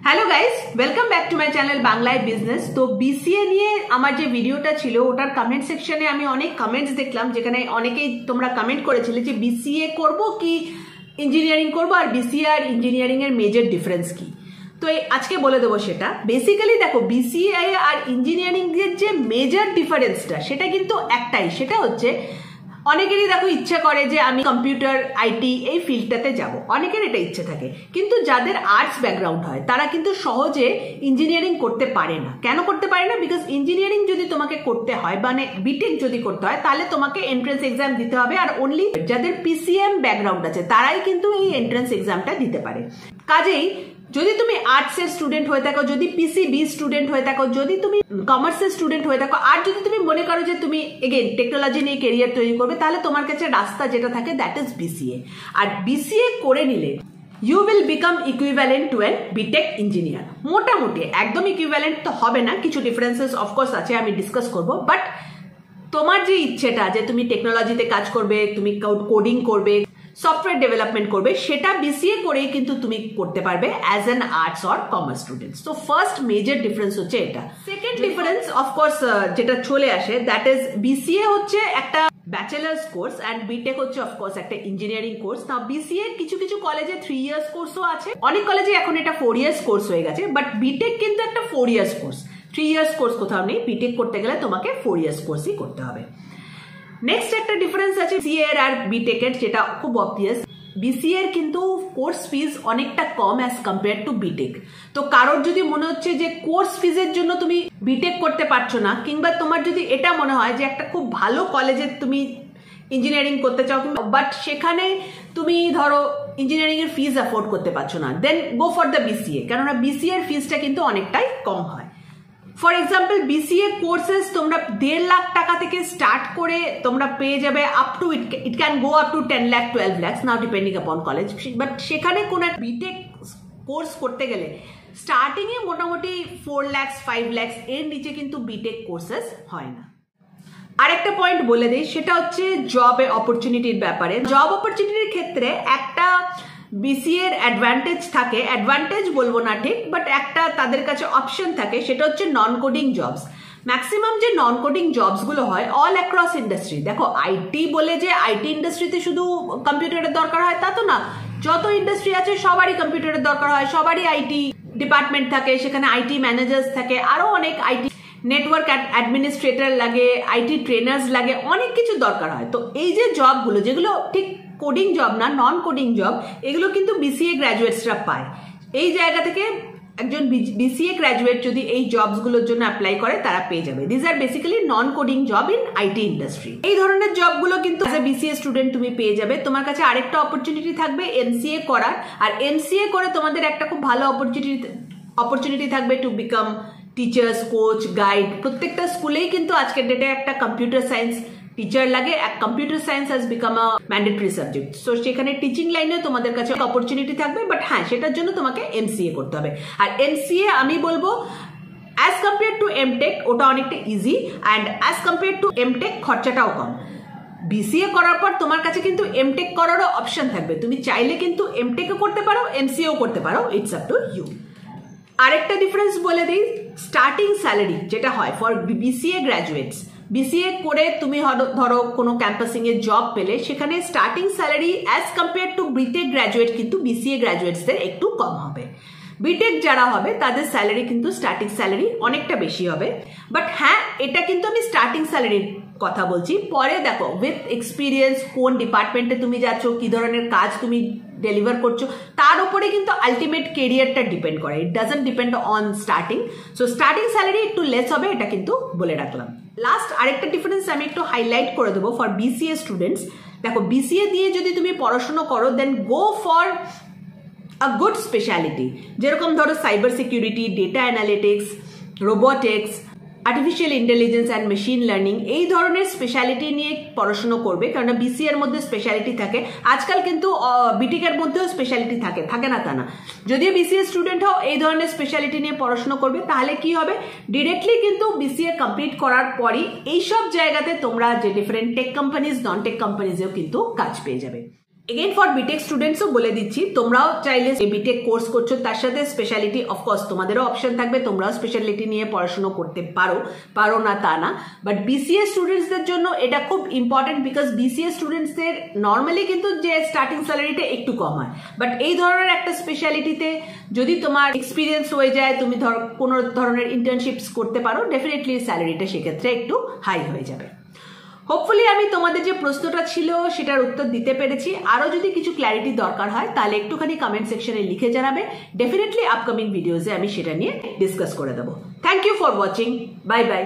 Hello guys, welcome back to my channel বাংলায় business. তো BCA নিয়ে আমার যে ভিডিওটা ছিল ওটার কমেন্ট সেকশনে আমি অনেক কমেন্টস দেখলাম, যেখানে অনেকেই তোমরা কমেন্ট করেছিলে যে বিসিএ করব কি ইঞ্জিনিয়ারিং করব, আর বিসিএ আর ইঞ্জিনিয়ারিং এর মেজর ডিফারেন্স কি। তো আজকে বলে দেবো সেটা। বেসিক্যালি দেখো, বিসিএ আর ইঞ্জিনিয়ারিং এর যে মেজর ডিফারেন্সটা সেটা কিন্তু একটাই, সেটা হচ্ছে অনেকেরই দেখো ইচ্ছা করে যে আমি কম্পিউটার আইটি এই ফিল্ডটাতে যাব, অনেকের এটা ইচ্ছে থাকে। কিন্তু যাদের আর্টস ব্যাকগ্রাউন্ড হয় তারা কিন্তু সহজে ইঞ্জিনিয়ারিং করতে পারে না। কেন করতে পারে না? বিকজ ইঞ্জিনিয়ারিং যদি তোমাকে করতে হয়, মানে বিটেক যদি করতে হয়, তাহলে তোমাকে এন্ট্রান্স এক্সাম দিতে হবে, আর অনলি যাদের পিসিএম ব্যাকগ্রাউন্ড আছে তারাই কিন্তু এই এন্ট্রান্স এক্সামটা দিতে পারে। কাজেই যদি তুমি আর্টসের স্টুডেন্ট হয়ে থাকো, যদি পিসিবি স্টুডেন্ট হয়ে থাকো, যদি তুমি কমার্সের স্টুডেন্ট হয়ে থাকো, আর যদি তুমি মনে করো যে তুমি এগেন টেকনোলজি নিয়ে কেরিয়ার তৈরি করবে, তাহলে তোমার কাছে রাস্তা যেটা থাকে দ্যাট ইজ বিসিএ। আর বিসিএ করে নিলে you will become equivalent to an BTech engineer. মোটামুটি একদম ইকুইভ্যালেন্ট তো হবে না, কিছু ডিফারেন্সেস অফকোর্স আছে, আমি ডিসকাস করবো। বাট তোমার যে ইচ্ছেটা যে তুমি টেকনোলজিতে কাজ করবে, তুমি কোডিং করবে, সফটওয়্যার ডেভেলপমেন্ট করবে, সেটা বিসিএ করেই কিন্তু তুমি করতে পারবে as an arts or commerce students. তো ফার্স্ট মেজর ডিফারেন্স হচ্ছে এটা। সেকেন্ড ডিফারেন্স অফকোর্স যেটা চলে আসে দ্যাট ইজ বিসিএ হচ্ছে একটা ব্যাচেলার্স কোর্স অ্যান্ড বিটেক হচ্ছে অফকোর্স একটা ইঞ্জিনিয়ারিং কোর্স। না, বিসিএ কিছু কিছু কলেজে 3 ইয়ার্স কোর্সও আছে, অনেক কলেজে এখন এটা 4 ইয়ার্স কোর্স হয়ে গেছে। বাট বিটেক কিন্তু একটা 4 ইয়ার্স কোর্স, 3 ইয়ার্স কোর্স কোথাও নেই। বিটেক করতে গেলে তোমাকে 4 ইয়ার্স কোর্সই করতে হবে। নেক্সট একটা ডিফারেন্স আছে বিসিএ আর বিটেক এর, যেটা খুব অবভিয়াস। বিসিএ এর কিন্তু কোর্স ফিজ অনেকটা কম অ্যাজ কম্পেয়ার টু বিটেক। তো কারোর যদি মনে হচ্ছে যে কোর্স ফিজের জন্য তুমি বিটেক করতে পারছো না, কিংবা তোমার যদি এটা মনে হয় যে একটা খুব ভালো কলেজে তুমি ইঞ্জিনিয়ারিং করতে চাও, বাট সেখানে তুমি ধরো ইঞ্জিনিয়ারিং এর ফিজ অ্যাফোর্ড করতে পারছো না, দেন গো ফর দ্য বিসিএ, কেননা বিসিএ এর ফিজটা কিন্তু অনেকটাই কম হয়। ফর এক্সাম্পল, বিসিএ কোর্সেস তোমরা 1.5 লাখ টাকা থেকে স্টার্ট করে তোমরা পেয়ে যাবে up to it can go up to 10 lakh 12 lakh now depending আপন কলেজ। বাট সেখানে কোন একটা বিটেক কোর্স করতে গেলে স্টার্টিং এ মোটামুটি 4 লাখ 5 লাখ এর নিচে কিন্তু বিটেক কোর্সেস হয় না। আরেকটা পয়েন্ট বলে দিই, সেটা হচ্ছে জব অপরচুনিটির ব্যাপারে। জব অপরচুনিটির ক্ষেত্রে একটা বিসিএ এর অ্যাডভান্টেজ থাকে, অ্যাডভান্টেজ বলবো না ঠিক, বাট একটা তাদের কাছে অপশন থাকে, সেটা হচ্ছে নন কোডিং জবস। ম্যাক্সিমাম যে নন কোডিং জবস গুলো হয় অল অ্যাক্রস ইন্ডাস্ট্রি। দেখো, আইটি বলে যে আইটি ইন্ডাস্ট্রিতে শুধু কম্পিউটারের দরকার হয় তা তো না, যত ইন্ডাস্ট্রি আছে সবারই কম্পিউটারের দরকার হয়, সবারই আইটি ডিপার্টমেন্ট থাকে, সেখানে আইটি ম্যানেজার্স থাকে, আরো অনেক আইটি নেটওয়ার্ক অ্যাডমিনিস্ট্রেটর লাগে, আইটি ট্রেনার্স লাগে, অনেক কিছু দরকার হয়। তো এই যে জবগুলো যেগুলো ঠিক কোডিং জব না, নন কোডিং জব, এগুলো কিন্তু বিসিএ গ্র্যাজুয়েটসরা পায়। এই জায়গা থেকে একজন বিসিএ গ্র্যাজুয়েট যদি এই জবসগুলোর জন্য অ্যাপ্লাই করে তারা পেয়ে যাবে। This are basically non coding job in IT industry. এই ধরনের জবগুলো কিন্তু অ্যাজ এ বিসিএ স্টুডেন্ট তুমি পেয়ে যাবে। তোমার কাছে আরেকটা অপরচুনিটি থাকবে এমসিএ করার, আর এমসিএ করে তোমাদের একটা খুব ভালো অপরচুনিটি থাকবে to become teachers, coach, guide. প্রত্যেকটা স্কুলেই কিন্তু আজকের ডেটে একটা কম্পিউটার সায়েন্স টিচার লাগে। Computer science has become a mandatory subject. So সেখানে টিচিং লাইনে তোমাদের কাছে অপরচুনিটি থাকবে, বাট হ্যাঁ, সেটার জন্য তোমাকে এমসিএ করতে হবে। আর এমসিএ আমি বলবো অ্যাজ কম্পেয়ার টু এমটেক ওটা অনেকটা easy, and as compare to MTech খরচাটাও কম। বিসিএ করার পর তোমার কাছে কিন্তু এমটেক করারও অপশন থাকবে, তুমি চাইলে কিন্তু এমটেকও করতে পারো, এমসিএও করতে পারো, ইটস আপ টু ইউ। আরেকটা ডিফারেন্স বলে দিই, স্টার্টিং স্যালারি যেটা হয় ফর বিসিএ গ্র্যাজুয়েটস, বিসিএ করে তুমি ধরো কোনো ক্যাম্পাসিং এর জব পেলে, সেখানে starting salary as compare to BTech graduate কিন্তু বিসিএ গ্র্যাজুয়েটসদের একটু কম হবে। বিটেক যারা হবে তাদের স্যালারি কিন্তু স্টার্টিং স্যালারি অনেকটা বেশি হবে। বাট হ্যাঁ, এটা কিন্তু আমি স্টার্টিং স্যালারির কথা বলছি। পরে দেখো উইথ এক্সপিরিয়েন্স কোন ডিপার্টমেন্টে তুমি যাচ্ছ, কি ধরনের কাজ তুমি ডেলিভার করছো, তার উপরে কিন্তু আলটিমেট কেরিয়ারটা ডিপেন্ড করে। It doesn't depend on starting. So starting salary একটু লেস হবে, এটা কিন্তু বলে রাখলাম। লাস্ট আরেকটা ডিফারেন্স আমি একটু হাইলাইট করে দেবো ফর বিসিএ স্টুডেন্টস। দেখো, বিসিএ দিয়ে যদি তুমি পড়াশোনা করো, then go for a good speciality, যেরকম ধরো cyber security, data analytics, robotics, artificial intelligence and machine learning, এই ধরনের স্পেশালিটি নিয়ে পড়াশোনা করবে, কারণ বিসিএ এর মধ্যে স্পেশালিটি থাকে। আজকাল কিন্তু বিটেক এর মধ্যেও স্পেশালিটি থাকে না তা না। যদিও বিসিএ স্টুডেন্ট হও, এই ধরনের স্পেশালিটি নিয়ে পড়াশোনা করবে, তাহলে কি হবে, ডিরেক্টলি কিন্তু বিসিএ কমপ্লিট করার পরই এইসব জায়গাতে তোমরা যে different tech companies, non tech কোম্পানিজেও কিন্তু কাজ পেয়ে যাবে। এগেইন ফর বিটেক স্টুডেন্টসও বলে দিচ্ছি, তোমরাও চাইলে বিটেক কোর্স করছো, তার সাথে স্পেশালিটি অফকোর্স তোমাদেরও অপশন থাকবে, তোমরাও স্পেশালিটি নিয়ে পড়াশোনা করতে পারো না তা না, বাট বিসিএ স্টুডেন্টসদের জন্য এটা খুব ইম্পর্টেন্ট, বিকজ বিসিএ স্টুডেন্টসদের নর্মালি কিন্তু যে স্টার্টিং স্যালারিটা একটু কম হয়, বাট এই ধরনের একটা স্পেশালিটিতে যদি তোমার এক্সপিরিয়েন্স হয়ে যায়, তুমি কোনো ধরনের ইন্টার্নশিপস করতে পারো, ডেফিনেটলি স্যালারিটা সেক্ষেত্রে একটু হাই হয়ে যাবে। হোপফুলি আমি তোমাদের যে প্রশ্নটা ছিল সেটার উত্তর দিতে পেরেছি। আরো যদি কিছু ক্ল্যারিটি দরকার হয় তাহলে একটুখানি কমেন্ট সেকশনে লিখে জানাবে, ডেফিনেটলি আপকামিং ভিডিওসে আমি সেটা নিয়ে ডিসকাস করে দেবো। Thank you for watching, bye by.